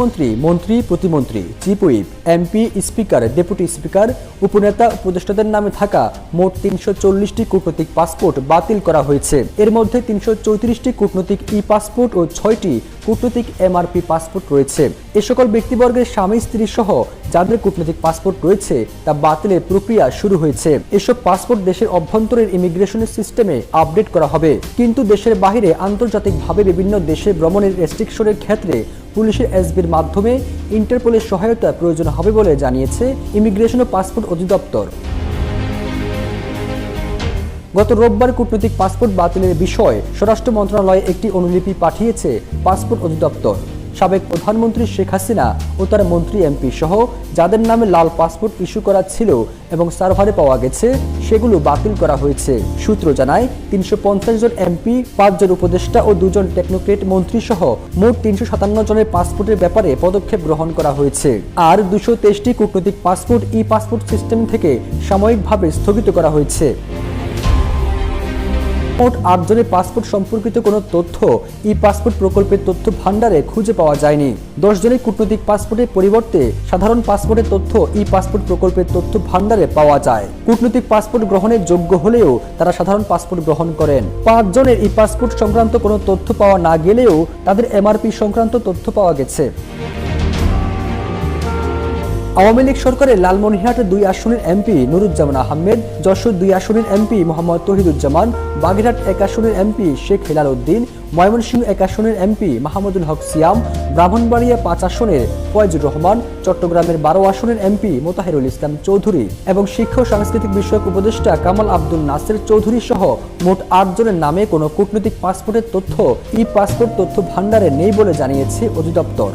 মন্ত্রী, মন্ত্রী, প্রতিমন্ত্রী, chief whip, MP, speaker, deputy speaker, উপনেতা, উপদেষ্টাদের নামে থাকা মোট ৩৪০টি কূটনৈতিক পাসপোর্ট বাতিল করা হয়েছে। এর মধ্যে ৩৩৪টি কূটনৈতিক ই পাসপোর্ট ও ৬টি কূটনৈতিক এমআরপি পাসপোর্ট রয়েছে। এ সকল ব্যক্তিবর্গের স্বামী স্ত্রী সহ যাদের কূটনৈতিক পাসপোর্ট রয়েছে তা বাতিলের প্রক্রিয়া শুরু হয়েছে। এসব পাসপোর্ট দেশের অভ্যন্তরের ইমিগ্রেশনের সিস্টেমে আপডেট করা হবে, কিন্তু দেশের বাইরে আন্তর্জাতিকভাবে বিভিন্ন দেশে ভ্রমণের রেস্ট্রিকশনের ক্ষেত্রে পুলিশের এসবির মাধ্যমে ইন্টারপোলের সহায়তা প্রয়োজন হবে বলে জানিয়েছে ইমিগ্রেশন ও পাসপোর্ট অধিদপ্তর। গত রোববার কূটনৈতিক পাসপোর্ট বাতিলের বিষয়ে স্বরাষ্ট্র মন্ত্রণালয়ে একটি অনুলিপি পাঠিয়েছে পাসপোর্ট অধিদপ্তর। সাবেক প্রধানমন্ত্রী শেখ হাসিনা ও তার মন্ত্রী এমপি সহ যাদের নামে লাল পাসপোর্ট ইস্যু করা ছিল এবং সার্ভারে পাওয়া গেছে সেগুলো বাতিল করা হয়েছে। সূত্র জানায় ৩৫০ জন এমপি, ৫ জন উপদেষ্টা ও ২ জন টেকনোক্রেট মন্ত্রী সহ মোট ৩৫৭ জনের পাসপোর্টের ব্যাপারে পদক্ষেপ গ্রহণ করা হয়েছে। আর ২২৩টি কূটনৈতিক পাসপোর্ট ই পাসপোর্ট সিস্টেম থেকে সাময়িকভাবে স্থগিত করা হয়েছে। মোট ৮ জনের পাসপোর্ট সম্পর্কিত কোনো তথ্য ই পাসপোর্ট প্রকল্পের তথ্য ভাণ্ডারে খুঁজে পাওয়া যায়নি। ১০ জনের কূটনৈতিক পাসপোর্টের পরিবর্তে সাধারণ পাসপোর্টের তথ্য ই পাসপোর্ট প্রকল্পের তথ্য ভাণ্ডারে পাওয়া যায়। কূটনৈতিক পাসপোর্ট গ্রহণের যোগ্য হলেও তারা সাধারণ পাসপোর্ট গ্রহণ করেন। ৫ জনের ই পাসপোর্ট সংক্রান্ত কোনো তথ্য পাওয়া না গেলেও তাদের এমআরপি সংক্রান্ত তথ্য পাওয়া গেছে। আওয়ামী লীগ সরকারের লালমনিরহাট ২ আসনের এমপি নুরুজ্জামান আহমেদ, যশোর ২ আসনের এমপি মোহাম্মদ তৌহিদুজ্জামান, বাগেরহাট ১ আসনের এমপি শেখ হেলাল উদ্দিন, ময়মনসিংহ ১ আসনের এমপি মাহমুদুল হক সিয়াম, ব্রাহ্মণবাড়িয়া ৫ আসনের ফয়জুর রহমান, চট্টগ্রামের ১২ আসনের এমপি মোতাহেরুল ইসলাম চৌধুরী এবং শিক্ষা ও সাংস্কৃতিক বিষয়ক উপদেষ্টা কামাল আব্দুল নাসের চৌধুরী সহ মোট ৮ জনের নামে কোনো কূটনৈতিক পাসপোর্টের তথ্য ই পাসপোর্ট তথ্য ভাণ্ডারে নেই বলে জানিয়েছে অধিদপ্তর।